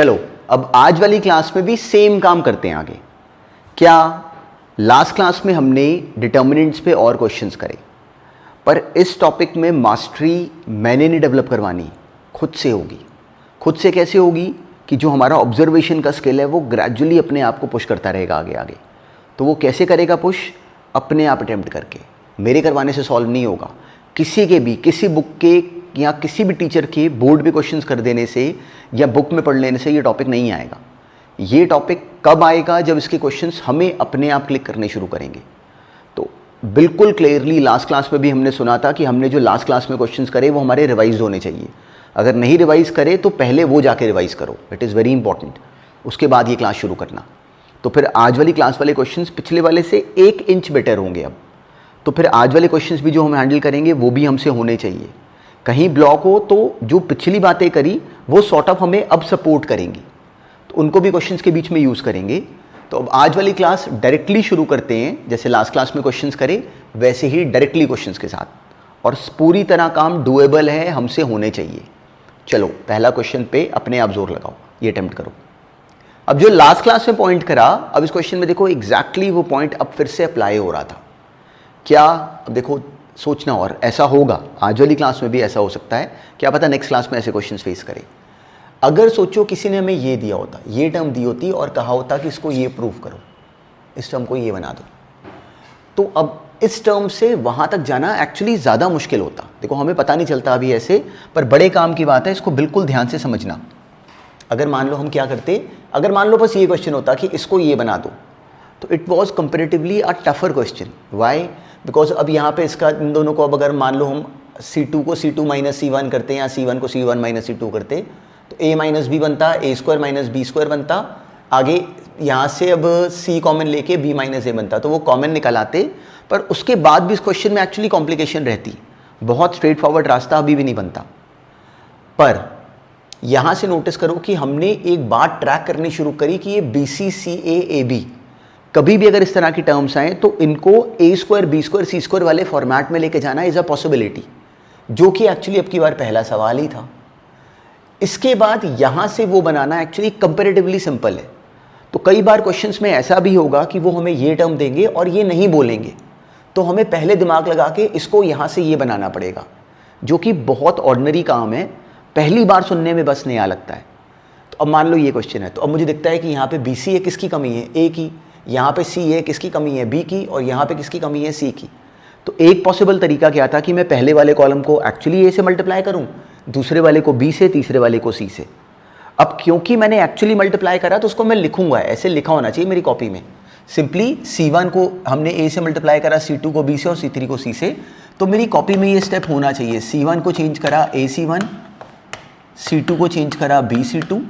चलो अब आज वाली क्लास में भी सेम काम करते हैं आगे। क्या लास्ट क्लास में हमने डिटर्मिनेंट्स पे और क्वेश्चंस करे, पर इस टॉपिक में मास्टरी मैंने नहीं डेवलप करवानी, खुद से होगी। खुद से कैसे होगी कि जो हमारा ऑब्जर्वेशन का स्किल है वो ग्रेजुअली अपने आप को पुश करता रहेगा आगे आगे। तो वो कैसे करेगा पुश? अपने आप अटेम्प्ट करके। मेरे करवाने से सॉल्व नहीं होगा। किसी के भी, किसी बुक के या किसी भी टीचर के बोर्ड पे क्वेश्चंस कर देने से या बुक में पढ़ लेने से ये टॉपिक नहीं आएगा। ये टॉपिक कब आएगा? जब इसके क्वेश्चंस हमें अपने आप क्लिक करने शुरू करेंगे। तो बिल्कुल क्लियरली लास्ट क्लास में भी हमने सुना था कि हमने जो लास्ट क्लास में क्वेश्चंस करे वो हमारे रिवाइज होने चाहिए। अगर नहीं रिवाइज करे तो पहले वो जाके रिवाइज करो, इट इज़ वेरी इंपॉर्टेंट। उसके बाद ये क्लास शुरू करना। तो फिर आज वाली क्लास वाले क्वेश्चंस पिछले वाले से 1 इंच बेटर होंगे अब। तो फिर आज वाले क्वेश्चंस भी जो हम हैंडल करेंगे वो भी हमसे होने चाहिए। कहीं ब्लॉक हो तो जो पिछली बातें करी वो सॉर्ट ऑफ हमें अब सपोर्ट करेंगी, तो उनको भी क्वेश्चंस के बीच में यूज़ करेंगे। तो अब आज वाली क्लास डायरेक्टली शुरू करते हैं, जैसे लास्ट क्लास में क्वेश्चंस करे वैसे ही डायरेक्टली क्वेश्चंस के साथ, और पूरी तरह काम डुएबल है, हमसे होने चाहिए। चलो पहला क्वेश्चन पे अपने आप जोर लगाओ, ये अटेम्प्ट करो। अब जो लास्ट क्लास में पॉइंट करा, अब इस क्वेश्चन में देखो एग्जैक्टली वो पॉइंट अब फिर से अप्लाई हो रहा था। क्या? अब देखो सोचना, और ऐसा होगा आज वाली क्लास में भी ऐसा हो सकता है, क्या पता नेक्स्ट क्लास में ऐसे क्वेश्चंस फेस करें। अगर सोचो किसी ने हमें ये दिया होता, ये टर्म दी होती और कहा होता कि इसको ये प्रूव करो, इस टर्म को ये बना दो, तो अब इस टर्म से वहाँ तक जाना एक्चुअली ज़्यादा मुश्किल होता। देखो हमें पता नहीं चलता अभी ऐसे, पर बड़े काम की बात है, इसको बिल्कुल ध्यान से समझना। अगर मान लो हम क्या करते, अगर मान लो बस ये क्वेश्चन होता कि इसको ये बना दो, तो it was comparatively a tougher question. Why? Because अब यहाँ पे इसका इन दोनों को, अब अगर मान लो हम C2 को C2 माइनस C1 करते हैं या C1 को C1 माइनस C2 करते, तो A माइनस बी बनता, A square minus B square बनता। आगे यहाँ से अब C कॉमन लेके B माइनस A बनता, तो वो कॉमन निकल आते। पर उसके बाद भी इस क्वेश्चन में एक्चुअली कॉम्प्लिकेशन रहती, बहुत स्ट्रेट फॉरवर्ड रास्ता अभी भी नहीं बनता। पर यहाँ से नोटिस करो कि हमने एक बात ट्रैक करनी शुरू करी कि ये BC CA AB कभी भी अगर इस तरह की टर्म्स आए तो इनको A square B square C square वाले फॉर्मेट में लेके जाना इज़ अ पॉसिबिलिटी, जो कि एक्चुअली अब की बार पहला सवाल ही था। इसके बाद यहाँ से वो बनाना एक्चुअली कंपैरेटिवली सिंपल है। तो कई बार क्वेश्चंस में ऐसा भी होगा कि वो हमें ये टर्म देंगे और ये नहीं बोलेंगे, तो हमें पहले दिमाग लगा के इसको यहाँ से ये बनाना पड़ेगा, जो कि बहुत ऑर्डिनरी काम है, पहली बार सुनने में बस नया लगता है। तो अब मान लो ये क्वेश्चन है, तो अब मुझे दिखता है कि यहाँ पे BC है, किसकी कमी है? A की। यहाँ पे C है, किसकी कमी है? B की। और यहाँ पे किसकी कमी है? C की। तो एक पॉसिबल तरीका क्या था कि मैं पहले वाले कॉलम को एक्चुअली A से मल्टीप्लाई करूँ, दूसरे वाले को B से, तीसरे वाले को C से। अब क्योंकि मैंने एक्चुअली मल्टीप्लाई करा तो उसको मैं लिखूंगा, ऐसे लिखा होना चाहिए मेरी कॉपी में। सिंपली C1 को हमने A से मल्टीप्लाई करा, C2 को B से और C3 को C से, तो मेरी कॉपी में ये स्टेप होना चाहिए। C1 को चेंज करा AC1, C2 को चेंज करा BC2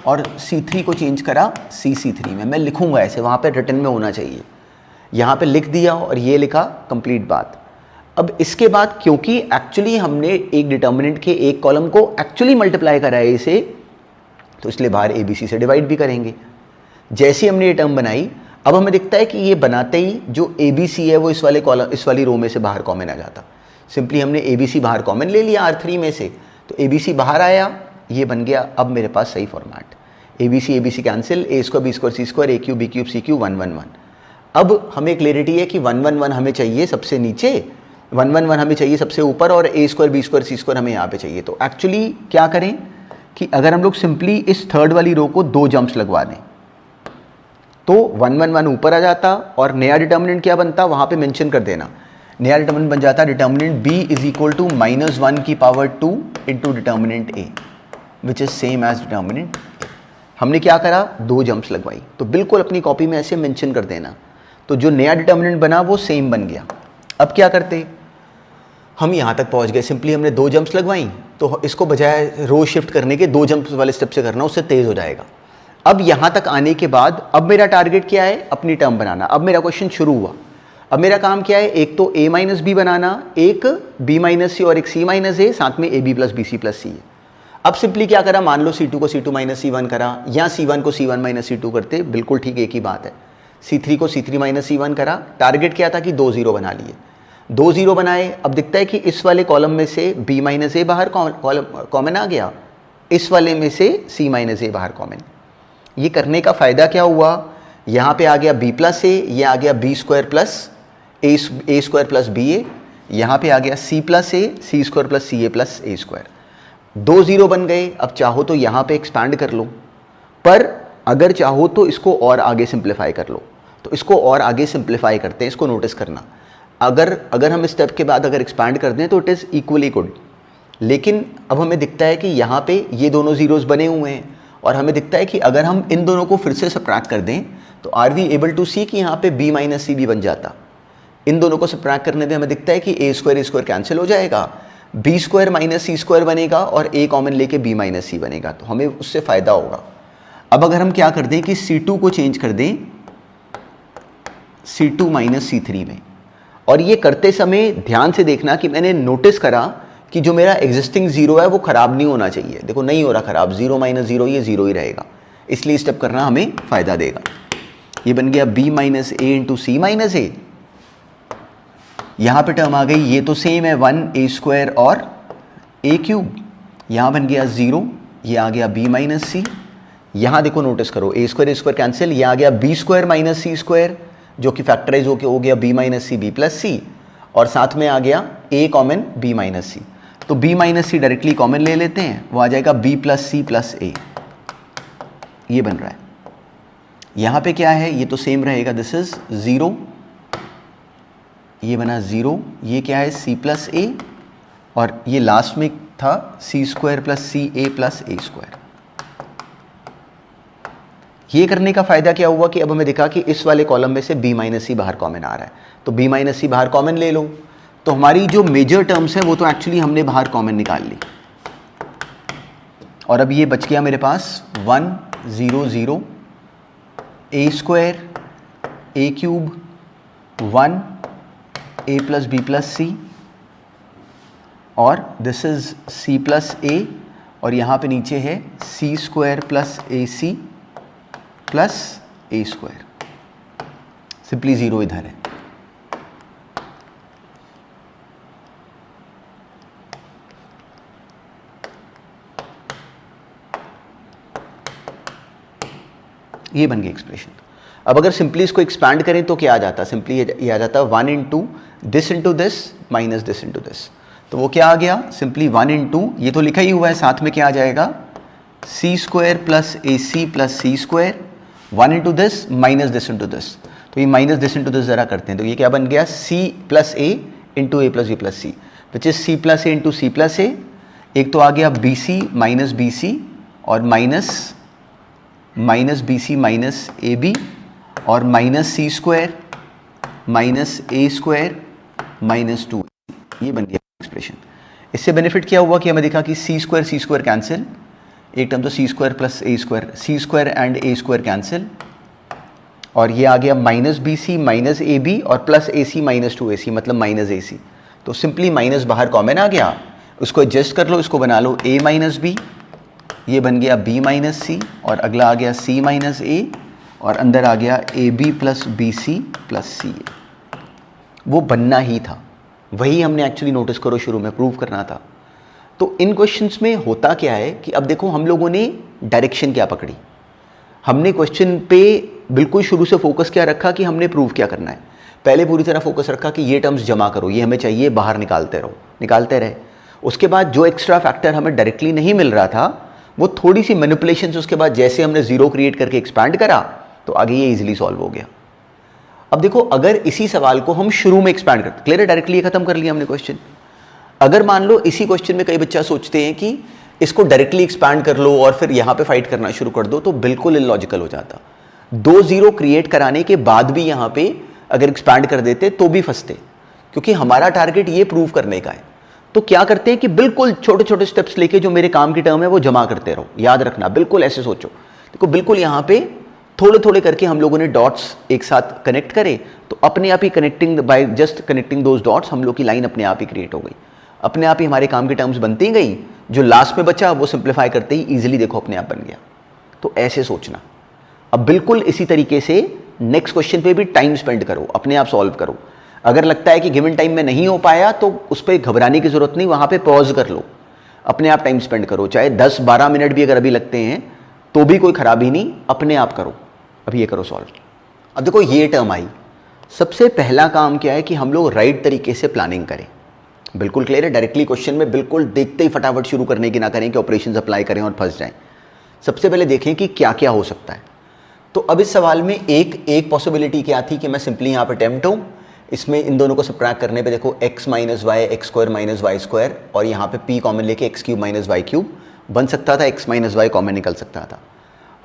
और C3 को चेंज करा CC3 में। मैं लिखूंगा ऐसे, वहाँ पे रिटन में होना चाहिए। यहाँ पे लिख दिया और ये लिखा, कंप्लीट बात। अब इसके बाद क्योंकि एक्चुअली हमने एक डिटर्मिनेंट के एक कॉलम को एक्चुअली मल्टीप्लाई करा है इसे, तो इसलिए बाहर ABC से डिवाइड भी करेंगे। जैसे हमने ये टर्म बनाई, अब हमें दिखता है कि ये बनाते ही जो ABC है वो इस वाले कॉलम, इस वाली रो में से बाहर कॉमन आ जाता। सिंपली हमने ABC बाहर कॉमन ले लिया R3 में से, तो ABC बाहर आया, ये बन गया अब मेरे पास सही format. ABC cancel, A square B square C square, A cube B cube C cube 1 1 1। अब हमें क्लैरिटी है कि 1 1 1 हमें चाहिए सबसे नीचे, 1 1 1 हमें चाहिए सबसे ऊपर, और A square B square C square हमें यहाँ पे चाहिए। तो एक्चुअली क्या करें कि अगर हम लोग सिंपली इस थर्ड वाली रो को 2 जंप्स लगवा दें, तो 1 1 1 ऊपर आ जाता और नया डिटर्मिनेंट क्या बनता वहाँ पे मेंशन कर देना। नया डिटर्मिनेंट बन जाता determinant B is equal to -1 की power 2 into determinant A, which is same as determinant A। हमने क्या करा? 2 जंप्स लगवाई। तो बिल्कुल अपनी कॉपी में ऐसे मेंशन कर देना। तो जो नया डिटर्मिनेंट बना वो सेम बन गया। अब क्या करते, हम यहाँ तक पहुँच गए, सिंपली हमने 2 जंप्स लगवाई, तो इसको बजाय रो शिफ्ट करने के 2 जंप्स वाले स्टेप से करना, उससे तेज़ हो जाएगा। अब यहाँ तक आने के बाद अब मेरा टारगेट क्या है? अपनी टर्म बनाना। अब मेरा क्वेश्चन शुरू हुआ। अब मेरा काम क्या है? एक तो A माइनस बी बनाना, एक B माइनस C और एक C माइनस A, साथ में AB plus BC plus C है। अब सिंपली क्या करा, मान लो C2 को C2 माइनस C1 करा, या C1 को C1 माइनस C2 करते, बिल्कुल ठीक एक ही बात है। C3 को C3 माइनस C1 करा। टारगेट क्या था कि 2 0 बना लिए, 2 0 बनाए। अब दिखता है कि इस वाले कॉलम में से B माइनस A बाहर कॉमन आ गया, इस वाले में से c माइनस ए बाहर कॉमन। ये करने का फ़ायदा क्या हुआ, यहाँ पे आ गया b प्लस ए, ये आ गया b square plus A square plus B ए, यहाँ पे आ गया c plus A C square plus C A plus A square. 2 0 बन गए। अब चाहो तो यहाँ पे एक्सपैंड कर लो, पर अगर चाहो तो इसको और आगे सिंप्लीफाई कर लो। तो इसको और आगे सिंप्लीफाई करते हैं, इसको नोटिस करना। अगर हम इस स्टेप के बाद अगर एक्सपैंड कर दें तो इट इज़ इक्वली गुड। लेकिन अब हमें दिखता है कि यहाँ पे ये दोनों ज़ीरोज़ बने हुए हैं, और हमें दिखता है कि अगर हम इन दोनों को फिर से सब्ट्रैक्ट कर दें तो आर वी एबल टू सी कि यहाँ पे b माइनस सी भी बन जाता। इन दोनों को सब्ट्रैक्ट करने पे हमें दिखता है कि ए स्क्वायर कैंसिल हो जाएगा, b स्क्वायर माइनस सी स्क्वायर बनेगा और a कॉमन लेके b माइनस सी बनेगा, तो हमें उससे फ़ायदा होगा। अब अगर हम क्या कर दें कि C2 को चेंज कर दें C2 माइनस C3 में, और ये करते समय ध्यान से देखना कि मैंने नोटिस करा कि जो मेरा एग्जिस्टिंग जीरो है वो ख़राब नहीं होना चाहिए। देखो नहीं हो रहा ख़राब, 0 माइनस 0 ये 0 ही रहेगा, इसलिए स्टेप करना हमें फ़ायदा देगा। ये बन गया b माइनस ए इंटू सी माइनस ए, यहाँ पे टर्म आ गई, ये तो सेम है 1 a स्क्वायर और a क्यूब, यहाँ बन गया 0, ये आ गया b माइनस सी। यहाँ देखो नोटिस करो, a स्क्वायर कैंसिल, ये आ गया b स्क्वायर माइनस सी स्क्वायर जो कि फैक्टराइज हो गया b minus c b plus सी, और साथ में आ गया a common b minus c. तो b minus c directly common ले लेते हैं, वो आ जाएगा b plus c plus a, ये बन रहा है। यहाँ पे क्या है, ये तो सेम रहेगा, दिस इज 0, ये बना 0, ये क्या है c प्लस a, और ये लास्ट में था c square plus C A plus A square. ये करने का फ़ायदा क्या हुआ कि अब हमें दिखा कि इस वाले कॉलम में से b माइनस सी बाहर कॉमन आ रहा है, तो b माइनस सी बाहर कॉमन ले लो, तो हमारी जो मेजर टर्म्स हैं वो तो एक्चुअली हमने बाहर कॉमन निकाल ली, और अब ये बच गया मेरे पास 1 0 0 a square a cube 1 a plus b plus सी, और this is c plus a, और यहाँ पे नीचे है c square plus A C plus A square, simply 0 इधर है। ये बन गई एक्सप्रेशन। अब अगर सिंपली इसको एक्सपैंड करें तो क्या आ जाता, सिंपली ये आ जाता 1 into this minus this into this, तो वो क्या आ गया, सिंपली 1 इंटू, ये तो लिखा ही हुआ है, साथ में क्या आ जाएगा c square plus A C plus C square, 1 into this minus this into this, तो ये माइनस दिस इंटू दिस ज़रा करते हैं, तो ये क्या बन गया c plus A into A plus B plus C, which is c plus A into C plus A. एक तो आ गया B C minus B C, और minus B C minus A B, और minus C square minus A square minus 2, ये बन गया expression. इससे बेनिफिट क्या हुआ कि हमें दिखा कि सी स्क्वायर कैंसिल, एक टर्म तो C square plus A square, C square and A square cancel, और ये आ गया minus B C minus A B और plus A C minus 2 A C, मतलब माइनस ए सी, तो सिंपली माइनस बाहर कॉमन आ गया, उसको एडजस्ट कर लो, इसको बना लो a माइनस बी, ये बन गया b माइनस सी, और अगला आ गया c माइनस ए, और अंदर आ गया A B plus B C plus C A. वो बनना ही था, वही हमने एक्चुअली नोटिस करो शुरू में प्रूव करना था। तो इन क्वेश्चंस में होता क्या है कि अब देखो हम लोगों ने डायरेक्शन क्या पकड़ी, हमने क्वेश्चन पे बिल्कुल शुरू से फोकस क्या रखा कि हमने प्रूव क्या करना है। पहले पूरी तरह फोकस रखा कि ये टर्म्स जमा करो, ये हमें चाहिए, बाहर निकालते रहे। उसके बाद जो एक्स्ट्रा फैक्टर हमें डायरेक्टली नहीं मिल रहा था, वो थोड़ी सी मैनिपुलेशंस उसके बाद जैसे हमने जीरो क्रिएट करके एक्सपैंड करा, तो आगे ये इजीली सॉल्व हो गया। अब देखो अगर इसी सवाल को हम शुरू में एक्सपैंड करते, क्लियर है, डायरेक्टली ये खत्म कर लिया हमने क्वेश्चन। अगर मान लो इसी क्वेश्चन में कई बच्चा सोचते हैं कि इसको डायरेक्टली एक्सपैंड कर लो और फिर यहाँ पे फाइट करना शुरू कर दो, तो बिल्कुल इलॉजिकल हो जाता। 2 जीरो क्रिएट कराने के बाद भी यहाँ पे अगर एक्सपैंड कर देते तो भी फंसते, क्योंकि हमारा टारगेट ये प्रूव करने का है। तो क्या करते हैं कि बिल्कुल छोटे छोटे स्टेप्स लेके जो मेरे काम की टर्म है वो जमा करते रहो। याद रखना, बिल्कुल ऐसे सोचो। देखो बिल्कुल यहाँ पे थोड़े थोड़े करके हम लोगों ने डॉट्स एक साथ कनेक्ट करे, तो अपने आप ही connecting, by just connecting those dots, हम लोग की लाइन अपने आप ही क्रिएट हो गई, अपने आप ही हमारे काम की टर्म्स बनती गई। जो लास्ट में बचा वो सिंप्लीफाई करते ही ईजिली देखो अपने आप बन गया। तो ऐसे सोचना। अब बिल्कुल इसी तरीके से नेक्स्ट क्वेश्चन पे भी टाइम स्पेंड करो, अपने आप सॉल्व करो। अगर लगता है कि गिवन टाइम में नहीं हो पाया तो उस पर घबराने की जरूरत नहीं, वहां पे पॉज कर लो। अपने आप टाइम स्पेंड करो, चाहे 10-12 मिनट भी अगर अभी लगते हैं तो भी कोई खराबी नहीं, अपने आप करो। अभी ये करो सॉल्व। अब देखो ये टर्म आई, सबसे पहला काम क्या है कि हम लोग राइट तरीके से प्लानिंग करें। बिल्कुल क्लियर है, डायरेक्टली क्वेश्चन में बिल्कुल देखते ही फटाफट शुरू करने की ना करें कि ऑपरेशंस अप्लाई करें और फंस जाएं। सबसे पहले देखें कि क्या क्या हो सकता है। तो अब इस सवाल में एक पॉसिबिलिटी क्या थी कि मैं सिंपली यहाँ पे टेम्प्ट हूँ, इसमें इन दोनों को सब्ट्रैक्ट करने पे देखो x minus y x square minus y square और यहाँ पे p कॉमन लेके x cube minus y cube बन सकता था, x माइनस वाई कॉमन निकल सकता था।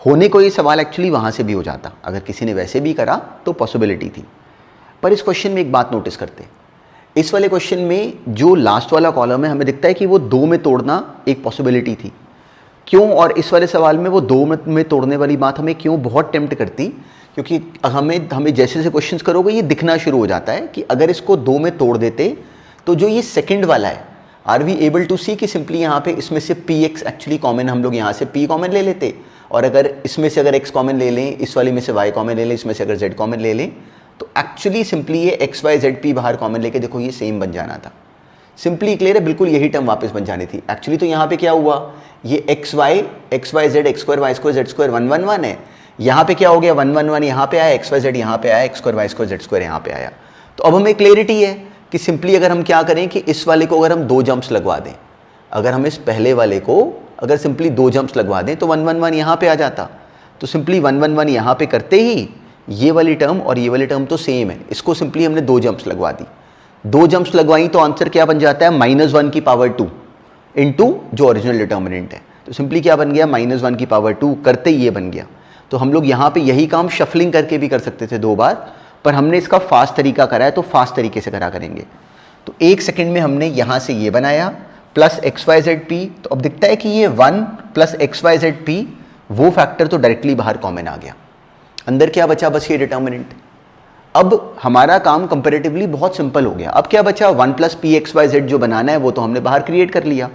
होने को ये सवाल एक्चुअली वहाँ से भी हो जाता, अगर किसी ने वैसे भी करा तो पॉसिबिलिटी थी। पर इस क्वेश्चन में एक बात नोटिस करते, इस वाले क्वेश्चन में जो लास्ट वाला कॉलम है हमें दिखता है कि वो 2 में तोड़ना एक पॉसिबिलिटी थी। क्यों? और इस वाले सवाल में वो 2 में तोड़ने वाली बात हमें क्यों बहुत टेम्प्ट करती, क्योंकि हमें जैसे जैसे क्वेश्चंस करोगे ये दिखना शुरू हो जाता है कि अगर इसको 2 में तोड़ देते तो जो ये सेकंड वाला है, आर वी एबल टू सी कि सिंपली यहाँ पे इसमें से पी एक्स एक्चुअली कॉमन, हम लोग यहाँ से पी कॉमन ले लेते और अगर इसमें से अगर एक्स कॉमन ले लें, इस वाले में से वाई कॉमन ले लें, इसमें से अगर जेड कॉमन ले लें, तो एक्चुअली सिंपली ये एक्स वाई जेड पी बाहर कॉमन लेके देखो ये सेम बन जाना था। सिंपली क्लियर है, बिल्कुल यही टर्म वापस बन जानी थी। एक्चुअली तो यहाँ पे क्या हुआ, ये x y z x square y square z square 1 1 1 है, यहाँ पे क्या हो गया 1 1 1 यहाँ पे आया, एक्स वाई जेड यहाँ पे आया, x square y square z square यहाँ पे आया। तो अब हमें क्लियरिटी है कि सिंपली अगर हम क्या करें कि इस वाले को अगर हम 2 जंप्स लगवा दें, अगर हम इस पहले वाले को अगर सिंपली 2 जंप्स लगवा दें तो 1 1 1 यहाँ पे आ जाता। तो सिंपली 1 1 1 यहाँ पे करते ही ये वाली टर्म और ये वाली टर्म तो सेम है, इसको सिंपली हमने 2 जंप्स लगवा दी। 2 जंप्स लगवाई तो आंसर क्या बन जाता है, -1 की पावर 2 इंटू जो ओरिजिनल डिटर्मिनेंट है। तो सिंपली क्या बन गया, -1 की पावर 2 करते ही ये बन गया। तो हम लोग यहाँ पे यही काम शफलिंग करके भी कर सकते थे 2 बार, पर हमने इसका फास्ट तरीका करा है तो फास्ट तरीके से करा करेंगे। तो 1 सेकेंड में हमने यहाँ से ये बनाया plus x y z p, तो अब दिखता है कि ये 1 plus x y z p वो फैक्टर तो डायरेक्टली बाहर कॉमन आ गया। अंदर क्या बचा, बस ये डिटर्मिनेंट। अब हमारा काम कंपैरेटिवली बहुत सिंपल हो गया। अब क्या बचा, 1 plus p x y z जो बनाना है वो तो हमने बाहर क्रिएट कर लिया।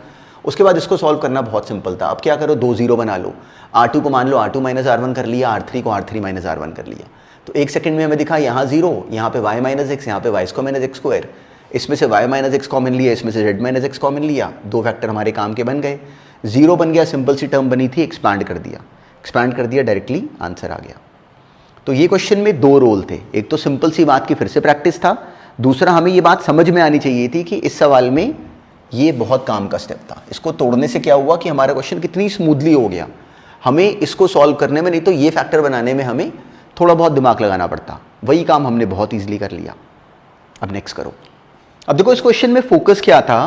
उसके बाद इसको सॉल्व करना बहुत सिंपल था। अब क्या करो, 2 0 बना लो, R2 को मान लो R2 माइनस R1 कर लिया, R3 को R3 माइनस R1 कर लिया। तो 1 सेकंड में हमें दिखा यहाँ 0, यहाँ पे y माइनस एक्स, यहाँ पे y square minus x square, इसमें से y माइनस एक्स कॉमन लिया, इसमें से z माइनस एक्स कॉमन लिया, 2 फैक्टर हमारे काम के बन गए। 0 बन गया, सिंपल सी टर्म बनी थी, एक्सपांड कर दिया, डायरेक्टली आंसर आ गया। तो ये क्वेश्चन में 2 रोल थे, एक तो सिंपल सी बात की फिर से प्रैक्टिस था, दूसरा हमें ये बात समझ में आनी चाहिए थी कि इस सवाल में ये बहुत काम का स्टेप था। इसको तोड़ने से क्या हुआ कि हमारा क्वेश्चन कितनी स्मूथली हो गया। हमें इसको सॉल्व करने में, नहीं तो ये फैक्टर बनाने में हमें थोड़ा बहुत दिमाग लगाना पड़ता, वही काम हमने बहुत ईजिली कर लिया। अब नेक्स्ट करो। अब देखो इस क्वेश्चन में फोकस क्या था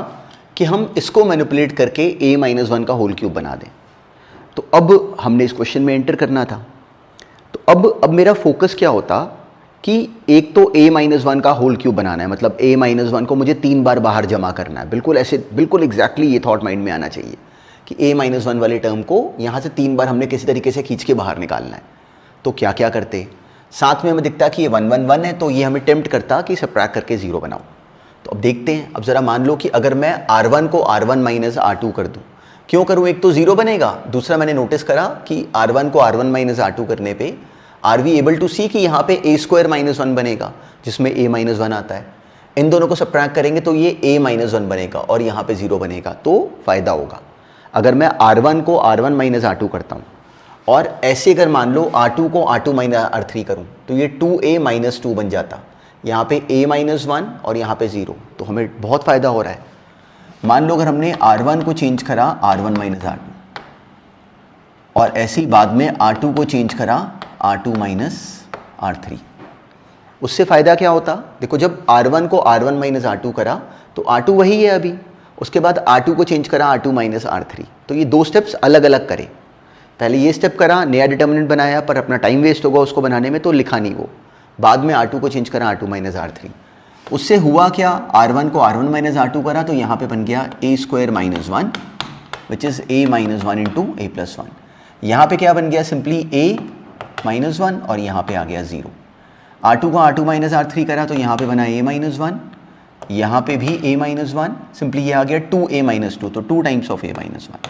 कि हम इसको मैनिपुलेट करके a-1 का होल क्यूब बना दें। तो अब हमने इस क्वेश्चन में एंटर करना था। तो अब मेरा फोकस क्या होता कि एक तो a-1 का होल क्यूब बनाना है, मतलब a-1 को मुझे 3 बार बाहर जमा करना है। बिल्कुल ऐसे, बिल्कुल एग्जैक्टली ये थॉट माइंड में आना चाहिए कि a-1 वाले टर्म को यहाँ से 3 बार हमने किसी तरीके से खींच के बाहर निकालना है। तो क्या क्या करते, साथ में हमें दिखता कि ये 1 1 1 है, तो ये हमें टेम्प्ट करता कि सब्ट्रैक्ट करके 0 बनाओ। तो अब देखते हैं। अब ज़रा मान लो कि अगर मैं R1 को R1 माइनस R2 कर दूँ, क्यों करूँ, एक तो 0 बनेगा, दूसरा मैंने नोटिस करा कि R1 को R1 माइनस R2 करने पे आर वी एबल टू सी कि यहाँ पे a स्क्वायर माइनस 1 बनेगा जिसमें a माइनस 1 आता है। इन दोनों को सब्ट्रैक्ट करेंगे तो ये a माइनस 1 बनेगा और यहाँ पे 0 बनेगा, तो फ़ायदा होगा। अगर मैं R1 को R1 माइनस R2 करता हूँ और ऐसे अगर मान लो R2 को R2 माइनस R3 करूँ तो ये 2a माइनस 2 बन जाता, यहाँ पे a माइनस 1 और यहाँ पे 0, तो हमें बहुत फ़ायदा हो रहा है। मान लो अगर हमने R1 को चेंज करा R1 माइनस R2 और ऐसे ही बाद में R2 को चेंज करा R2 माइनस R3, उससे फ़ायदा क्या होता, देखो जब R1 को R1 माइनस R2 करा तो R2 वही है अभी, उसके बाद R2 को चेंज करा R2 माइनस R3, तो ये 2 स्टेप्स अलग अलग करे। पहले ये स्टेप करा, नया डिटर्मिनेंट बनाया, पर अपना टाइम वेस्ट होगा उसको बनाने में तो लिखा नहीं वो। बाद में R2 को चेंज करा R2 माइनस R3, उससे हुआ क्या, R1 को R1 माइनस R2 करा तो यहाँ पे बन गया a square minus 1 which is a minus 1 into a plus 1। यहाँ पे क्या बन गया, सिंपली a माइनस 1 और यहाँ पे आ गया 0। R2 को R2 माइनस R3 करा तो यहाँ पे बना a माइनस 1, यहाँ पे भी a माइनस 1, सिंपली ये आ गया 2a माइनस 2, तो 2 times of a minus 1।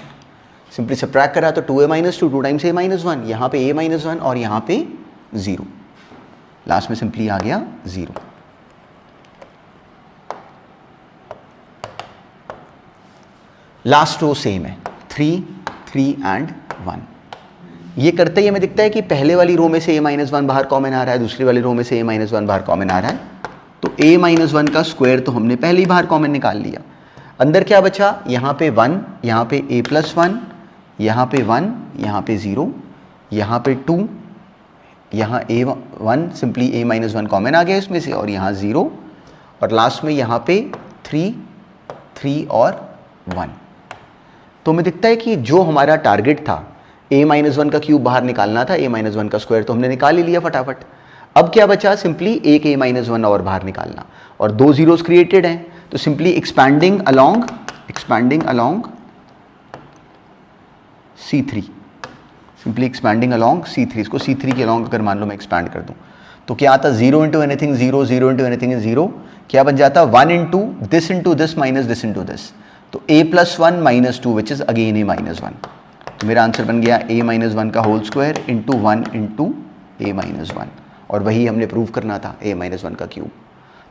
Simply subtract करा तो 2a minus 2 2 times a minus 1, यहाँ पे a माइनस 1 और यहाँ पे 0, लास्ट में सिंपली आ गया 0। लास्ट रो सेम है 3 3 एंड 1। ये करते ही हमें दिखता है कि पहले वाली रो में से a-1 बाहर कॉमन आ रहा है, दूसरी वाली रो में से a-1 बाहर कॉमन आ रहा है, तो a-1 का स्क्वायर तो हमने पहले ही बाहर कॉमन निकाल लिया। अंदर क्या बचा, यहाँ पे 1, यहाँ पे a+1, यहाँ पे 1, यहाँ पे 0, यहाँ पे 2, यहाँ a1 सिंपली a-1 कॉमन आ गया इसमें से, और यहाँ 0, और लास्ट में यहाँ पे 3 3 और 1। तो हमें दिखता है कि जो हमारा टारगेट था a-1 का क्यूब बाहर निकालना था, a-1 का स्क्वायर तो हमने निकाल ही लिया फटाफट। अब क्या बचा, सिंपली एक a-1 और बाहर निकालना, और 2 जीरोस क्रिएटेड हैं, तो simply expanding along C3, simply expanding along C3, इसको C3 के अलोंग अगर मान लो मैं एक्सपैंड कर दूं तो क्या आता, 0 into anything 0, 0 into anything is 0, क्या बन जाता, 1 into this minus this into this, तो a+1 minus 2 which is again a-1। तो मेरा आंसर बन गया a-1 का whole square into 1 into a-1, और वही हमने प्रूव करना था a-1 का क्यूब।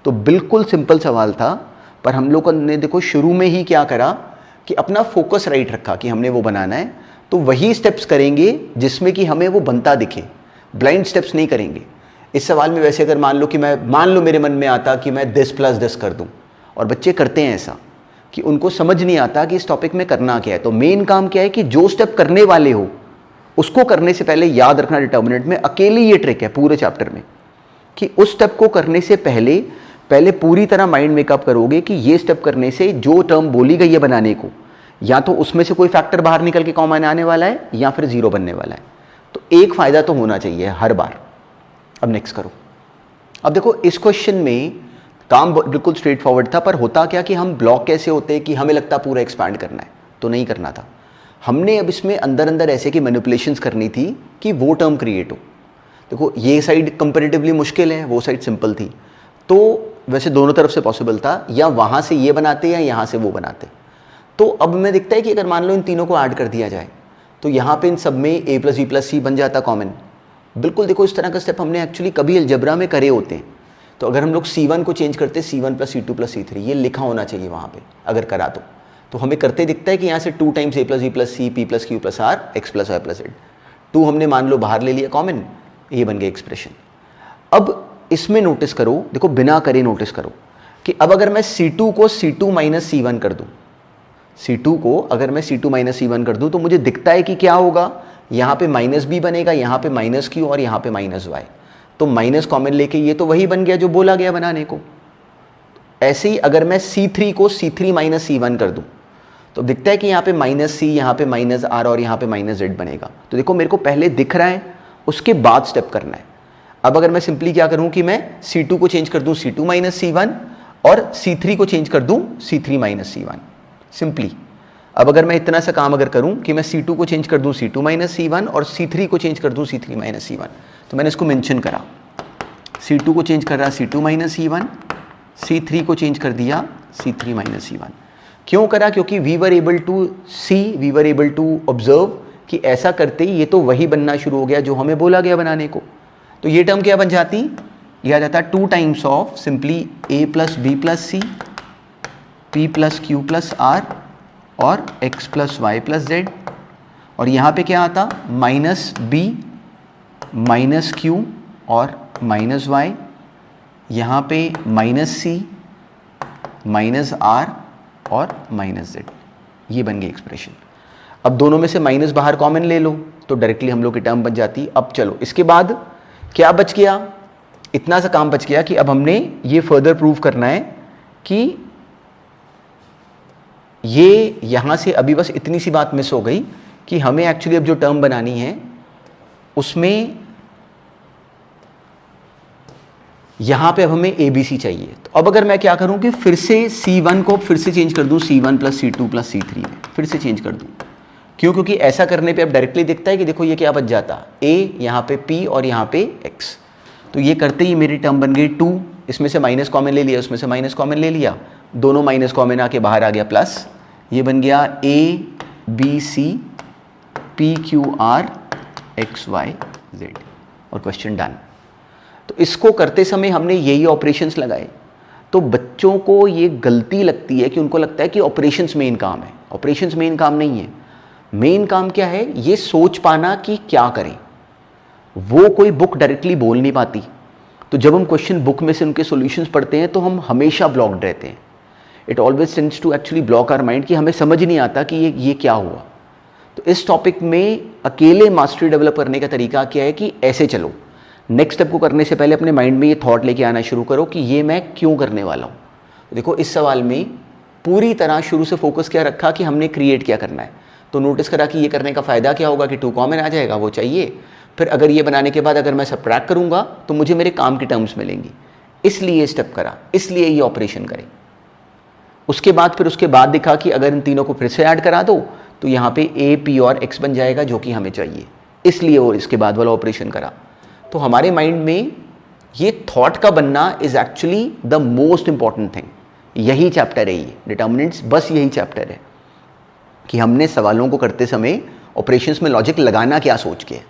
तो बिल्कुल सिंपल सवाल था, पर हम लोगों ने देखो शुरू में ही क्या करा कि अपना फोकस राइट रखा कि हमने वो बनाना है, तो वही स्टेप्स करेंगे जिसमें कि हमें वो बनता दिखे, ब्लाइंड स्टेप्स नहीं करेंगे। इस सवाल में वैसे अगर मान लो मेरे मन में आता कि मैं दिस प्लस दिस कर दूं, और बच्चे करते हैं ऐसा कि उनको समझ नहीं आता कि इस टॉपिक में करना क्या है। तो मेन काम क्या है कि जो स्टेप करने वाले हो उसको करने से पहले याद रखना, डिटर्मिनेंट में अकेली ये ट्रिक है पूरे चैप्टर में, कि उस स्टेप को करने से पहले पूरी तरह माइंड मेकअप करोगे कि ये स्टेप करने से जो टर्म बोली गई है बनाने को, या तो उसमें से कोई फैक्टर बाहर निकल के कॉमन आने वाला है या फिर 0 बनने वाला है। तो एक फायदा तो होना चाहिए हर बार। अब नेक्स्ट करो। अब देखो इस क्वेश्चन में काम बिल्कुल स्ट्रेट फॉरवर्ड था, पर होता क्या कि हम ब्लॉक कैसे होते कि हमें लगता पूरा एक्सपैंड करना है, तो नहीं करना था। हमने अब इसमें अंदर ऐसे की मैनिपुलेशंस करनी थी कि वो टर्म क्रिएट हो। देखो ये साइड कंपैरेटिवली मुश्किल है, वो साइड सिंपल थी, तो वैसे दोनों तरफ से पॉसिबल था, या वहाँ से ये बनाते या यहाँ से वो बनाते। तो अब हमें दिखता है कि अगर मान लो इन तीनों को ऐड कर दिया जाए तो यहाँ पे इन सब में a + b + c बन जाता कॉमन। बिल्कुल देखो इस तरह का स्टेप हमने एक्चुअली कभी अलजेब्रा में करे होते हैं। तो अगर हम लोग C1 को चेंज करते C1 + C2 + C3, ये लिखा होना चाहिए वहाँ पे अगर करा तो हमें करते दिखता है कि यहाँ से 2 times a + b + c p + q + r x + y + z, 2 हमने मान लो बाहर ले लिया कॉमन, ये बन गया एक्सप्रेशन। अब इसमें नोटिस करो, देखो बिना करे नोटिस करो कि अब अगर मैं C2 को C2 - C1 कर दूँ, C2 को अगर मैं C2 - C1 कर दूँ तो मुझे दिखता है कि क्या होगा, यहाँ पे -b बनेगा, यहाँ पे -q और यहाँ पे -y। तो माइनस कॉमन लेके ये तो वही बन गया जो बोला गया बनाने को। ऐसे ही अगर मैं C3 को C3 - C1 कर दूं तो दिखता है कि यहाँ पे -c, यहाँ पे -r और यहाँ पे -z बनेगा। तो देखो मेरे को पहले दिख रहा है, उसके बाद स्टेप करना है। अब अगर मैं सिंपली क्या करूँ कि मैं C2 को चेंज कर दूँ C2 - C1 और C3 को चेंज कर दूँ C3 - C1 सिंपली। अब अगर मैं इतना सा काम अगर करूँ कि मैं C2 को चेंज कर दूँ C2 - C1 और C3 को चेंज कर दूँ C3 - C1, तो मैंने इसको मेंशन करा, C2 को चेंज कर रहा C2 - C1, C3 को चेंज कर दिया C3 - C1। क्यों करा, क्योंकि we were able to observe कि ऐसा करते ही ये तो वही बनना शुरू हो गया जो हमें बोला गया बनाने को। तो ये टर्म क्या बन जाती, यह आ जाता 2 times of simply a + b + c, p + q + r और x + y + z, और यहाँ पे क्या आता -b -q और -y, यहाँ पे -c -r और -z, ये बन गई एक्सप्रेशन। अब दोनों में से माइनस बाहर कॉमन ले लो तो डायरेक्टली हम लोग की टर्म बन जाती। अब चलो इसके बाद क्या बच गया, इतना सा काम बच गया कि अब हमने ये फर्दर प्रूव करना है कि ये यहाँ से अभी बस इतनी सी बात मिस हो गई कि हमें एक्चुअली अब जो टर्म बनानी है उसमें यहाँ पे अब हमें ABC चाहिए। तो अब अगर मैं क्या करूँ कि फिर से C1 को फिर से चेंज कर दूँ C1 + C2 + C3 में, फिर से चेंज कर दूँ। क्यों, क्योंकि ऐसा करने पे अब डायरेक्टली दिखता है कि देखो ये क्या बच जाता, A यहाँ पे P और यहाँ पे X। तो ये करते ही मेरी टर्म बन गई 2, इसमें से माइनस कॉमन ले लिया, उसमें से माइनस कॉमन ले लिया, दोनों माइनस कॉमन आके बाहर आ गया प्लस, ये बन गया ABC PQR XYZ और क्वेश्चन डन। तो इसको करते समय हमने यही ऑपरेशंस लगाए। तो बच्चों को ये गलती लगती है कि उनको लगता है कि ऑपरेशंस मेन काम है। ऑपरेशंस मेन काम नहीं है। मेन काम क्या है, ये सोच पाना कि क्या करें। वो कोई बुक डायरेक्टली बोल नहीं पाती, तो जब हम क्वेश्चन बुक में से उनके सॉल्यूशंस पढ़ते हैं तो हम हमेशा ब्लॉक्ड रहते हैं। It always tends to actually block our mind कि हमें समझ नहीं आता कि ये क्या हुआ। तो इस टॉपिक में अकेले मास्टरी डेवलप करने का तरीका क्या है कि ऐसे चलो, नेक्स्ट स्टेप को करने से पहले अपने माइंड में ये थॉट लेके आना शुरू करो कि ये मैं क्यों करने वाला हूँ। देखो इस सवाल में पूरी तरह शुरू से फोकस क्या रखा कि हमने क्रिएट क्या करना है। तो नोटिस करा कि ये करने का फ़ायदा क्या होगा कि 2 कॉमन आ जाएगा, वो चाहिए। फिर अगर ये बनाने के बाद अगर मैं सबट्रैक्ट करूँगा तो मुझे मेरे काम की टर्म्स मिलेंगी, इसलिए ये स्टेप करा, इसलिए ये ऑपरेशन करें। उसके बाद दिखा कि अगर इन तीनों को फिर से ऐड करा दो तो यहाँ पे ए पी और एक्स बन जाएगा जो कि हमें चाहिए, इसलिए और इसके बाद वाला ऑपरेशन करा। तो हमारे माइंड में ये थॉट का बनना is actually the most important thing. यही चैप्टर है, ये डिटर्मिनेंट्स बस यही चैप्टर है कि हमने सवालों को करते समय ऑपरेशंस में लॉजिक लगाना क्या सोच के।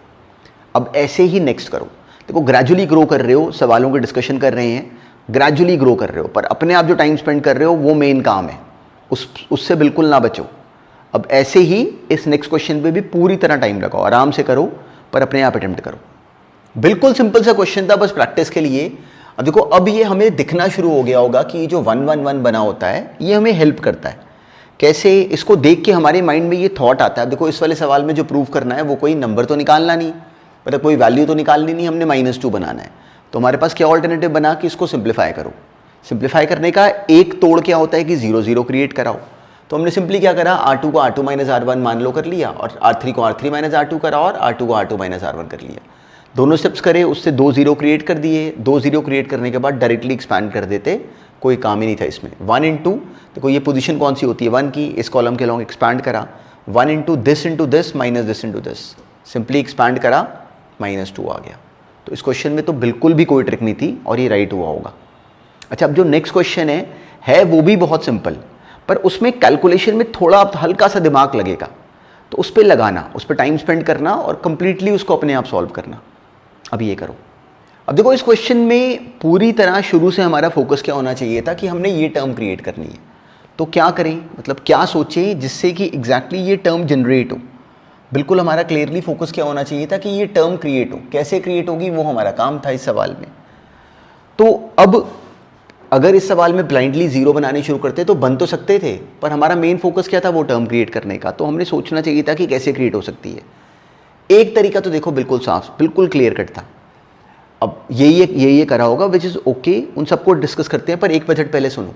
अब ऐसे ही नेक्स्ट करो। देखो ग्रेजुअली ग्रो कर रहे हो, सवालों के डिस्कशन कर रहे हैं, ग्रेजुअली ग्रो कर रहे हो, पर अपने आप जो टाइम स्पेंड कर रहे हो वो मेन काम है, उससे बिल्कुल ना बचो। अब ऐसे ही इस नेक्स्ट क्वेश्चन पे भी पूरी तरह टाइम लगाओ, आराम से करो, पर अपने आप अटेम्प्ट करो। बिल्कुल सिंपल सा क्वेश्चन था, बस प्रैक्टिस के लिए। अब देखो अब ये हमें दिखना शुरू हो गया होगा कि जो 1 1 1 बना होता है ये हमें हेल्प करता है। कैसे, इसको देख के हमारे माइंड में ये थॉट आता है। देखो इस वाले सवाल में जो प्रूव करना है वो कोई नंबर तो निकालना नहीं, मतलब कोई वैल्यू तो निकालनी नहीं, हमने -2 बनाना है। तो हमारे पास क्या ऑल्टरनेटिव बना कि इसको सिंप्लीफाई करो। सिंप्लीफाई करने का एक तोड़ क्या होता है कि 0 0 क्रिएट कराओ। तो हमने सिंपली क्या करा, R2 को R2 - R1 मान लो कर लिया, और R3 को R3 - R2 करा, और R2 को R2 - R1 कर लिया। दोनों स्टेप्स करे, उससे 2 0 क्रिएट कर दिए। 2 0 क्रिएट करने के बाद डायरेक्टली एक्सपैंड कर देते, कोई काम ही नहीं था इसमें। 1 इंटू, देखो ये पोजीशन कौन सी होती है 1 की, इस कॉलम के लॉन्ग एक्सपैंड करा, 1 into this minus this into this, simply expand करा, -2 आ गया। तो इस क्वेश्चन में तो बिल्कुल भी कोई ट्रिक नहीं थी और ये राइट हुआ होगा। अच्छा, अब जो नेक्स्ट क्वेश्चन है वो भी बहुत सिंपल, पर उसमें कैलकुलेशन में थोड़ा हल्का सा दिमाग लगेगा, तो उस पर लगाना, उस पर टाइम स्पेंड करना और कंप्लीटली उसको अपने आप सॉल्व करना। अब ये करो। अब देखो इस क्वेश्चन में पूरी तरह शुरू से हमारा फोकस क्या होना चाहिए था कि हमने ये टर्म क्रिएट करनी है। तो क्या करें, मतलब क्या सोचें जिससे कि एग्जैक्टली ये टर्म जनरेट हो। बिल्कुल हमारा क्लियरली फोकस क्या होना चाहिए था कि ये टर्म क्रिएट हो। कैसे क्रिएट होगी वो हमारा काम था इस सवाल में। तो अब अगर इस सवाल में ब्लाइंडली 0 बनाने शुरू करते तो बन तो सकते थे, पर हमारा मेन फोकस क्या था, वो टर्म क्रिएट करने का। तो हमने सोचना चाहिए था कि कैसे क्रिएट हो सकती है। एक तरीका तो देखो बिल्कुल साफ, बिल्कुल क्लियर कट था। अब ये करा होगा विच इज़ ओके, उन सबको डिस्कस करते हैं, पर एक बजट पहले सुनो।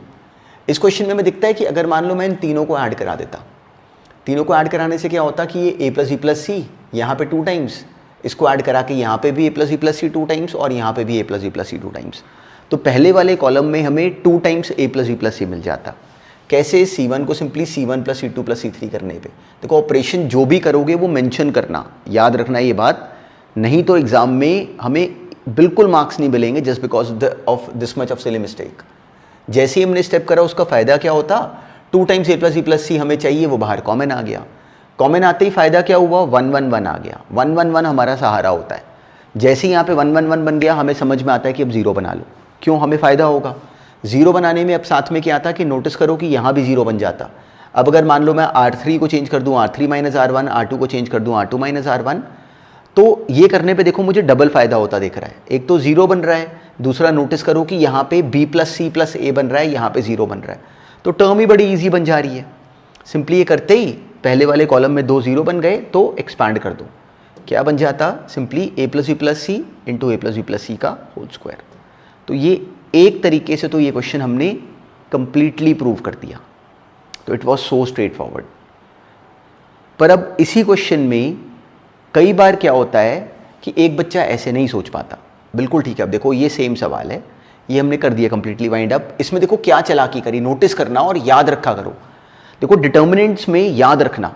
इस क्वेश्चन में हमें दिखता है कि अगर मान लो मैं इन तीनों को ऐड करा देता, तीनों को ऐड कराने से क्या होता कि ये a + b + c यहाँ पे 2 टाइम्स, इसको ऐड करा के यहाँ पे भी a + b + c 2 टाइम्स, और यहाँ पे भी a + b + c 2 टाइम्स। तो पहले वाले कॉलम में हमें 2 टाइम्स a + b + c मिल जाता। कैसे, C1 को सिंपली C1 + C2 + C3 करने पे। देखो ऑपरेशन जो भी करोगे वो मेंशन करना, याद रखना ये बात, नहीं तो एग्जाम में हमें बिल्कुल मार्क्स नहीं मिलेंगे just because of this much of silly mistake. जैसे ही हमने स्टेप करा उसका फ़ायदा क्या होता, 2 टाइम्स a + b + c हमें चाहिए, वो बाहर कॉमन आ गया। कॉमन आते ही फ़ायदा क्या हुआ, 1 1 1 आ गया। 1 1 1 हमारा सहारा होता है। जैसे ही यहाँ पे 1 1 1 बन गया, हमें समझ में आता है कि अब 0 बना लो। क्यों, हमें फ़ायदा होगा 0 बनाने में। अब साथ में क्या आता कि नोटिस करो कि यहाँ भी 0 बन जाता। अब अगर मान लो मैं R3 को चेंज कर दूँ R3 - R1, R2 को चेंज कर दूँ R2 - R1, तो ये करने पे देखो मुझे डबल फ़ायदा होता दिख रहा है। एक तो 0 बन रहा है, दूसरा नोटिस करो कि यहाँ पे b + c + a बन रहा है, यहाँ पे 0 बन रहा है। तो टर्म ही बड़ी ईजी बन जा रही है। सिंपली ये करते ही पहले वाले कॉलम में 2 0 बन गए, तो एक्सपैंड कर दो, क्या बन जाता, simply a + b + c into a + b + c का होल स्क्वायर। तो ये एक तरीके से तो ये क्वेश्चन हमने कंप्लीटली प्रूव कर दिया। तो it was so straight forward. पर अब इसी क्वेश्चन में कई बार क्या होता है कि एक बच्चा ऐसे नहीं सोच पाता। बिल्कुल ठीक है, अब देखो ये सेम सवाल है, ये हमने कर दिया कंप्लीटली वाइंड अप। इसमें देखो क्या चालाकी करी, नोटिस करना और याद रखा करो। देखो डिटर्मिनेंट्स में याद रखना,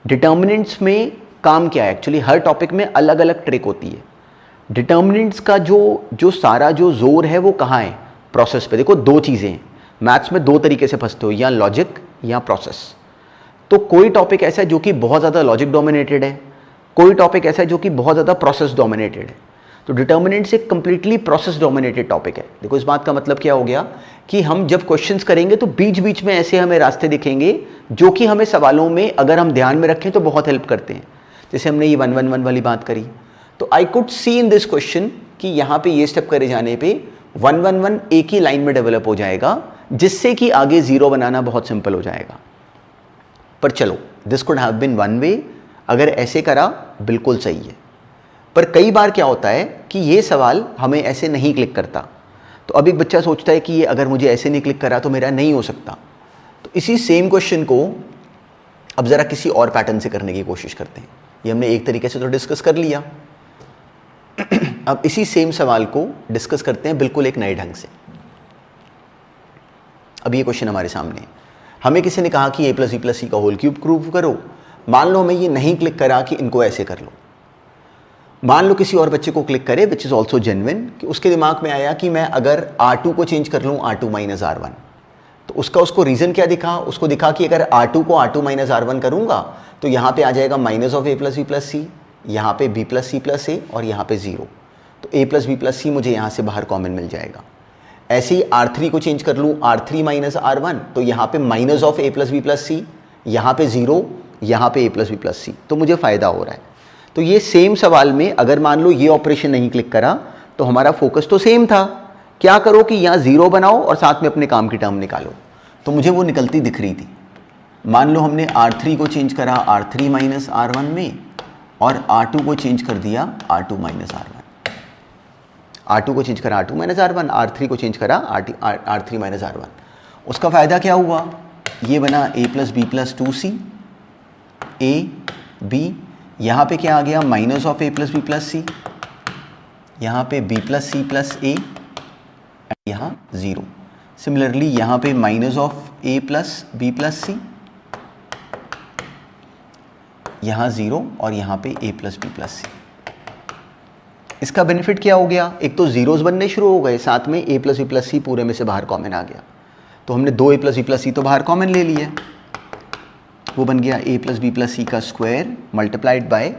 डिटर्मिनेंट्स में काम क्या है, एक्चुअली हर टॉपिक में अलग अलग ट्रिक होती है। डिटर्मिनेंट्स का जो सारा जो जोर है वो कहाँ है, प्रोसेस पे। देखो 2 चीज़ें हैं, मैथ्स में 2 तरीके से फंसते हो, या लॉजिक या प्रोसेस। तो कोई टॉपिक ऐसा है जो कि बहुत ज़्यादा लॉजिक डोमिनेटेड है, कोई टॉपिक ऐसा है जो कि बहुत ज़्यादा प्रोसेस डोमिनेटेड है। तो डिटर्मिनेंट्स एक कंप्लीटली प्रोसेस डोमिनेटेड टॉपिक है। देखो इस बात का मतलब क्या हो गया कि हम जब क्वेश्चंस करेंगे तो बीच बीच में ऐसे हमें रास्ते दिखेंगे जो कि हमें सवालों में अगर हम ध्यान में रखें तो बहुत हेल्प करते हैं। जैसे हमने ये 1 1 1 वाली बात करी, तो I could see in this question कि यहाँ पे ये स्टेप करे जाने पे 1 1 1 एक ही लाइन में डेवलप हो जाएगा, जिससे कि आगे जीरो बनाना बहुत सिंपल हो जाएगा। पर चलो, this could have been one way, अगर ऐसे करा बिल्कुल सही है। पर कई बार क्या होता है कि ये सवाल हमें ऐसे नहीं क्लिक करता, तो अब एक बच्चा सोचता है कि ये अगर मुझे ऐसे नहीं क्लिक करा तो मेरा नहीं हो सकता। तो इसी सेम क्वेश्चन को अब ज़रा किसी और पैटर्न से करने की कोशिश करते हैं। ये हमने एक तरीके से तो डिस्कस कर लिया, अब इसी सेम सवाल को डिस्कस करते हैं बिल्कुल एक नए ढंग से। अब ये क्वेश्चन हमारे सामने है, हमें किसी ने कहा कि a + b + c का होल क्यूब प्रूव करो। मान लो हमें ये नहीं क्लिक करा कि इनको ऐसे कर लो। मान लो किसी और बच्चे को क्लिक करे, विच इज़ ऑल्सो जेन्युइन, कि उसके दिमाग में आया कि मैं अगर R2 को चेंज कर लूँ R2 - R1, तो उसको रीज़न क्या दिखा, उसको दिखा कि अगर R2 को R2 - R1 करूँगा तो यहाँ पे आ जाएगा minus of a + b + c, यहाँ पे b + c + a और यहाँ पे 0, तो a + b + c मुझे यहाँ से बाहर कॉमन मिल जाएगा। ऐसे ही R3 को चेंज कर लूँ R3 - R1, तो यहाँ पे minus of a + b + c, यहाँ पे 0, यहाँ पे a + b + c, तो मुझे फ़ायदा हो रहा है। तो ये सेम सवाल में अगर मान लो ये ऑपरेशन नहीं क्लिक करा तो हमारा फोकस तो सेम था, क्या करो कि यहाँ 0 बनाओ और साथ में अपने काम की टर्म निकालो, तो मुझे वो निकलती दिख रही थी। मान लो हमने R3 को चेंज करा R3 - R1 में और R2 को चेंज कर दिया R2 - R1, R2 को चेंज करा R2 - R1, R3 को चेंज करा R3 - R1। उसका फ़ायदा क्या हुआ, ये बना a + b + 2c, a b, यहाँ पे क्या आ गया minus of a + b + c, यहाँ पे b + c + a, यहाँ 0। सिमिलरली यहाँ पे minus of a + b + c, यहाँ 0 और यहाँ पे a + b + c। इसका बेनिफिट क्या हो गया, एक तो जीरोस बनने शुरू हो गए, साथ में a + b + c पूरे में से बाहर कॉमन आ गया। तो हमने 2 a + b + c तो बाहर कॉमन ले लिया, वो बन गया a + b + c का square multiplied by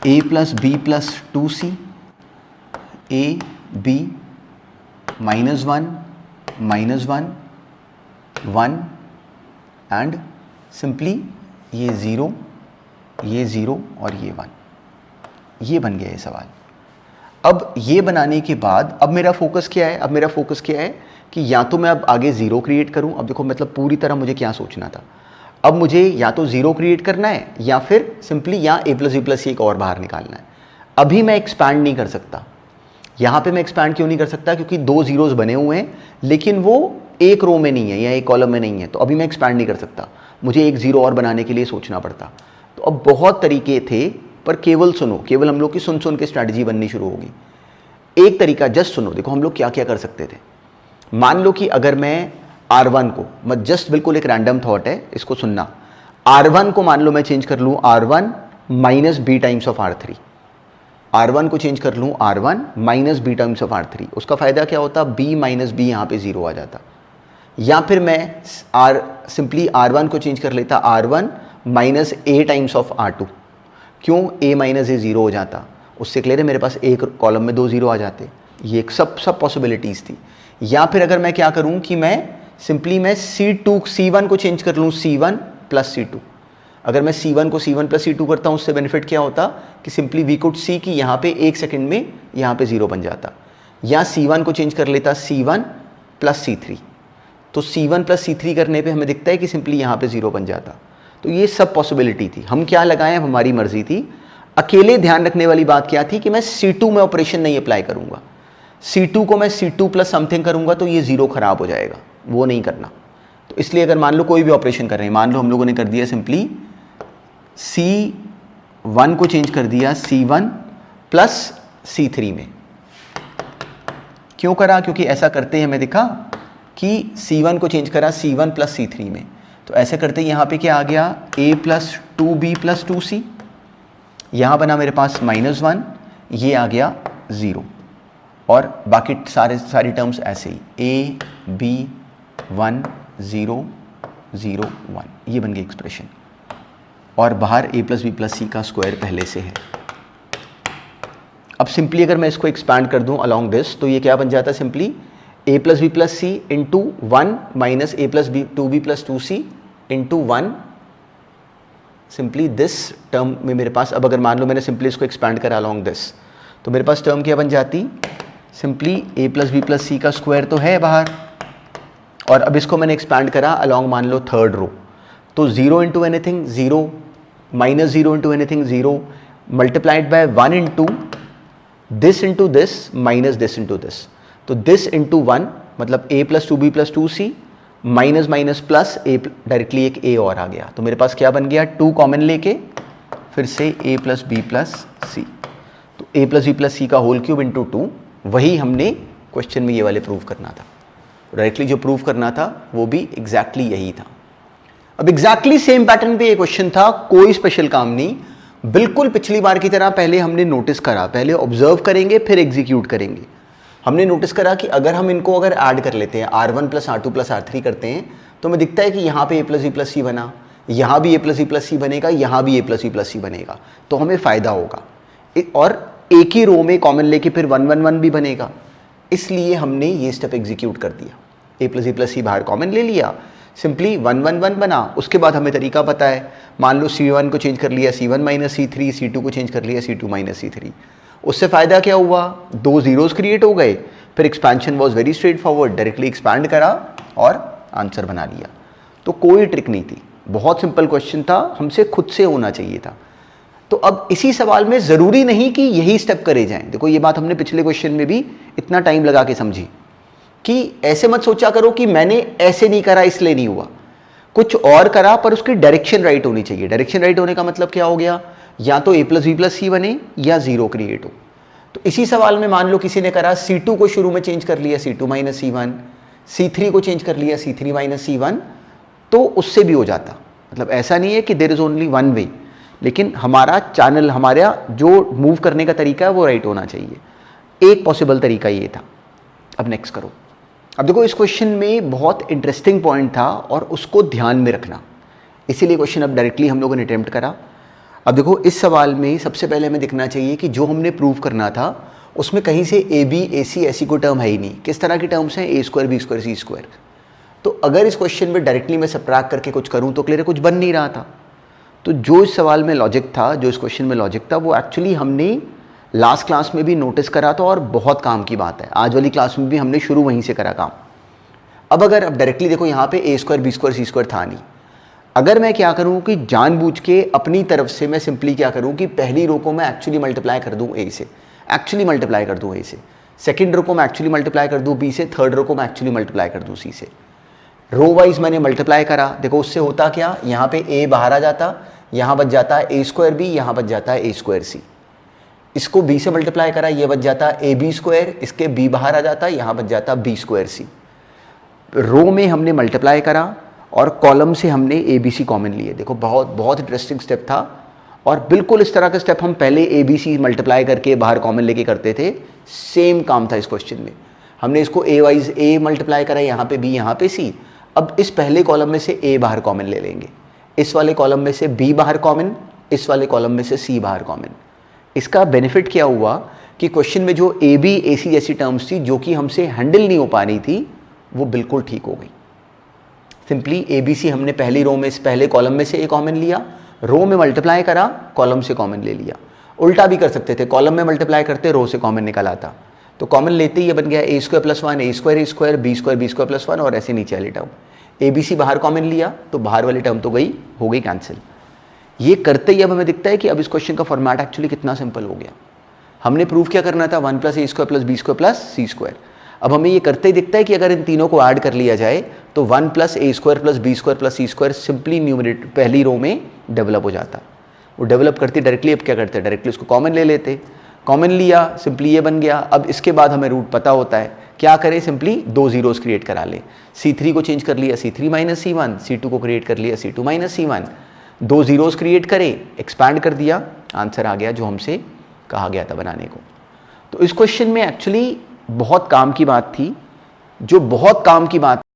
a + b + 2c, a b -1 -1 1 and simply ये 0 और ये 1, ये बन गया ये सवाल। अब ये बनाने के बाद अब मेरा फोकस क्या है, अब मेरा फोकस क्या है कि या तो मैं अब आगे 0 क्रिएट करूं। अब देखो मतलब पूरी तरह मुझे क्या सोचना था, अब मुझे या तो 0 क्रिएट करना है या फिर सिंपली यहाँ a + b + c एक और बाहर निकालना है। अभी मैं एक्सपैंड नहीं कर सकता, यहाँ पे मैं एक्सपैंड क्यों नहीं कर सकता, क्योंकि 2 जीरोस बने हुए हैं लेकिन वो एक रो में नहीं है या एक कॉलम में नहीं है, तो अभी मैं एक्सपैंड नहीं कर सकता, मुझे एक 0 और बनाने के लिए सोचना पड़ता। तो अब बहुत तरीके थे, पर केवल सुनो, केवल हम लोग की सुन के स्ट्रैटेजी बननी शुरू होगी। एक तरीका जस्ट सुनो, देखो हम लोग क्या क्या कर सकते थे। मान लो कि अगर मैं R1 को, मैं जस्ट बिल्कुल एक रैंडम थॉट है, इसको सुनना, R1 को मान लो मैं चेंज कर लूँ R1 - b times of R3, R1 को चेंज कर लूँ R1 - b times of R3, उसका फ़ायदा क्या होता, b - b यहाँ पे 0 आ जाता। या फिर मैं सिंपली R1 को चेंज कर लेता R1 - a times of R2, क्यों, a - a 0 हो जाता, उससे क्लियर है मेरे पास एक कॉलम में 2 0 आ जाते। ये एक सब पॉसिबिलिटीज़ थी। या फिर अगर मैं क्या करूं कि मैं सिंपली मैं C1 को चेंज कर लूं C1 + C2। अगर मैं C1 को C1 + C2 करता हूं, उससे बेनिफिट क्या होता कि सिंपली वी कुड सी कि यहाँ पे 1 सेकंड में यहाँ पे 0 बन जाता। या C1 को चेंज कर लेता C1 + C3, तो C1 + C3 करने पे हमें दिखता है कि सिंपली यहाँ पे 0 बन जाता। तो ये सब पॉसिबिलिटी थी, हम क्या लगाएं हमारी मर्जी थी। अकेले ध्यान रखने वाली बात क्या थी कि मैं C2 में ऑपरेशन नहीं अप्लाई करूंगा, C2 को मैं C2 + समथिंग करूंगा तो ये 0 खराब हो जाएगा, वो नहीं करना। तो इसलिए अगर मान लो कोई भी ऑपरेशन कर रहे हैं, मान लो हम लोगों ने कर दिया सिंपली C1 को चेंज कर दिया C1 + C3 में, क्यों करा, क्योंकि ऐसा करते ही हमें दिखा कि C1 को चेंज करा C1 + C3 में, तो ऐसे करते यहाँ पे क्या आ गया, a + 2b + 2c, यहाँ बना मेरे पास -1, ये आ गया 0 और बाकी सारी टर्म्स ऐसे ही a b 1 0 0 1, ये बन गई एक्सप्रेशन। और बाहर a + b + c का स्क्वायर पहले से है। अब सिंपली अगर मैं इसको एक्सपैंड कर दूं अलॉन्ग दिस, तो ये क्या बन जाता है simply a plus B plus c into 1 minus a plus b two b plus 2c into 1। Simply this term में मेरे पास, अब अगर मान लो मैंने सिंपली इसको एक्सपैंड करा अलॉन्ग दिस, तो मेरे पास टर्म क्या बन जाती, simply a plus B plus C का स्क्वायर तो है बाहर, और अब इसको मैंने एक्सपैंड करा अलॉन्ग मान लो थर्ड रो, तो 0 into anything 0 minus 0 into anything 0 multiplied by 1 into this minus this into this, तो दिस इंटू 1 मतलब a plus two b plus 2c minus minus plus a, directly एक a और आ गया, तो मेरे पास क्या बन गया 2 कॉमन लेके फिर से a प्लस बी प्लस सी, तो a plus B plus C का होल क्यूब इंटू 2, वही हमने क्वेश्चन में ये वाले प्रूव करना था। डायरेक्टली जो प्रूव करना था वो भी एग्जैक्टली यही था। अब एग्जैक्टली सेम पैटर्न पे ये क्वेश्चन था, कोई स्पेशल काम नहीं, बिल्कुल पिछली बार की तरह पहले हमने नोटिस करा, पहले ऑब्जर्व करेंगे फिर एग्जीक्यूट करेंगे। हमने नोटिस करा कि अगर हम इनको अगर ऐड कर लेते हैं R1 plus R2 plus R3 करते हैं, तो हमें दिखता है कि यहाँ पे a प्लस बी प्लस सी बना, यहाँ भी a प्लस बी प्लस सी बनेगा, यहाँ भी a प्लस बी प्लस सी बनेगा, तो हमें फ़ायदा होगा। और एक ही रो में कॉमन लेके फिर 1 1 1 भी बनेगा, इसलिए हमने ये स्टेप एग्जीक्यूट कर दिया। a प्लस बी प्लस सी बाहर कॉमन ले लिया, सिंपली 1 1 1 बना। उसके बाद हमें तरीका पता है, मान लो C1 को चेंज कर लिया C1 माइनस C3, C2 को चेंज कर लिया C2 माइनस C3। उससे फ़ायदा क्या हुआ, 2 जीरोस क्रिएट हो गए, फिर expansion was very straight forward, directly expand करा और आंसर बना लिया। तो कोई ट्रिक नहीं थी, बहुत सिंपल क्वेश्चन था, हमसे खुद से होना चाहिए था। तो अब इसी सवाल में ज़रूरी नहीं कि यही स्टेप करे जाएं। देखो ये बात हमने पिछले क्वेश्चन में भी इतना टाइम लगा के समझी कि ऐसे मत सोचा करो कि मैंने ऐसे नहीं करा इसलिए नहीं हुआ, कुछ और करा पर उसकी डायरेक्शन राइट होनी चाहिए। डायरेक्शन राइट होने का मतलब क्या हो गया, या तो a प्लस बी प्लस सी बने या 0 क्रिएट हो। तो इसी सवाल में मान लो किसी ने करा C2 को शुरू में चेंज कर लिया C2 माइनस C1, C3 को चेंज कर लिया C3 माइनस C1, तो उससे भी हो जाता। मतलब ऐसा नहीं है कि there is only one way, लेकिन हमारा चैनल, हमारा जो मूव करने का तरीका है वो राइट होना चाहिए। एक पॉसिबल तरीका ये था। अब नेक्स्ट करो। अब देखो इस क्वेश्चन में बहुत इंटरेस्टिंग पॉइंट था और उसको ध्यान में रखना, इसीलिए क्वेश्चन अब डायरेक्टली हम लोगों ने अटेम्प्ट करा। अब देखो इस सवाल में सबसे पहले हमें दिखना चाहिए कि जो हमने प्रूव करना था उसमें कहीं से ए बी ए सी ऐसी कोई टर्म है ही नहीं। किस तरह की टर्म्स हैं, ए square B square C square. तो अगर इस क्वेश्चन में डायरेक्टली मैं सब्ट्रैक्ट करके कुछ करूँ तो क्लियर कुछ बन नहीं रहा था। तो जो इस सवाल में लॉजिक था, जो इस क्वेश्चन में लॉजिक था, वो एक्चुअली हमने लास्ट क्लास में भी नोटिस करा था और बहुत काम की बात है। आज वाली क्लास में भी हमने शुरू वहीं से करा काम। अब डायरेक्टली देखो यहाँ पे ए square B square C square था नहीं। अगर मैं क्या करूँ कि जानबूझ के अपनी तरफ से मैं सिंपली क्या करूँ कि पहली रो को मैं एक्चुअली मल्टीप्लाई कर दूँ ए से, एक्चुअली मल्टीप्लाई कर दूँ ए से, सेकंड रो को मैं एक्चुअली मल्टीप्लाई कर दूँ बी से, थर्ड रो को मैं एक्चुअली मल्टीप्लाई कर दूँ सी से। रो वाइज मैंने मल्टीप्लाई करा, देखो उससे होता क्या, यहाँ पे ए बाहर आ जाता, यहाँ बच जाता है ए स्क्वायर बी, यहाँ बच जाता है ए स्क्वायर सी। इसको बी से मल्टीप्लाई करा, ये बच जाता है ए बी स्क्वायर, इसके बी बाहर आ जाता है, यहाँ बच जाता है बी स्क्वायर सी। रो में हमने मल्टीप्लाई करा और कॉलम से हमने ए बी सी कॉमन लिए। देखो बहुत बहुत इंटरेस्टिंग स्टेप था और बिल्कुल इस तरह का स्टेप हम पहले ए बी सी मल्टीप्लाई करके बाहर कॉमन लेके करते थे। सेम काम था इस क्वेश्चन में। हमने इसको ए वाइज ए मल्टीप्लाई करा, यहाँ पे बी, यहाँ पे सी। अब इस पहले कॉलम में से ए बाहर कॉमन ले लेंगे, इस वाले कॉलम में से बी बाहर कॉमन, इस वाले कॉलम में से सी बाहर कॉमन। इसका बेनिफिट क्या हुआ कि क्वेश्चन में जो ए बी ए सी जैसी टर्म्स थी जो कि हमसे हैंडल नहीं हो पा रही थी, वो बिल्कुल ठीक हो गई। सिंपली ए बी सी हमने पहली रो में इस पहले कॉलम में से ए कॉमन लिया, रो में मल्टीप्लाई करा, कॉलम से कॉमन ले लिया। उल्टा भी कर सकते थे, कॉलम में मल्टीप्लाई करते, रो से कॉमन निकल आता। तो कॉमन लेते ही ये बन गया A square plus one, A square B square plus one, और ऐसे नीचे वाली टर्म। ए बी सी बाहर कॉमन लिया तो बाहर वाली टर्म तो गई, हो गई कैंसिल। ये करते ही अब हमें दिखता है कि अब इस क्वेश्चन का फॉर्मेट एक्चुअली कितना सिंपल हो गया। हमने प्रूव क्या करना था, 1 plus A square plus B square plus C square. अब हमें ये करते ही दिखता है कि अगर इन तीनों को ऐड कर लिया जाए तो 1 plus A square plus B square plus C square simply numerator पहली रो में डेवलप हो जाता। वो डेवलप करती डायरेक्टली अब क्या करते हैं, डायरेक्टली उसको कॉमन ले लेते। कॉमन लिया, सिंपली ये बन गया। अब इसके बाद हमें रूट पता होता है, क्या करें, सिंपली 2 जीरोस क्रिएट करा लें। C3 को चेंज कर लिया C3 माइनस C1, C2 को क्रिएट कर लिया C2 minus C1। 2 zeros create करें, एक्सपैंड कर दिया, आंसर आ गया जो हमसे कहा गया था बनाने को। तो इस क्वेश्चन में एक्चुअली बहुत काम की बात थी, जो बहुत काम की बात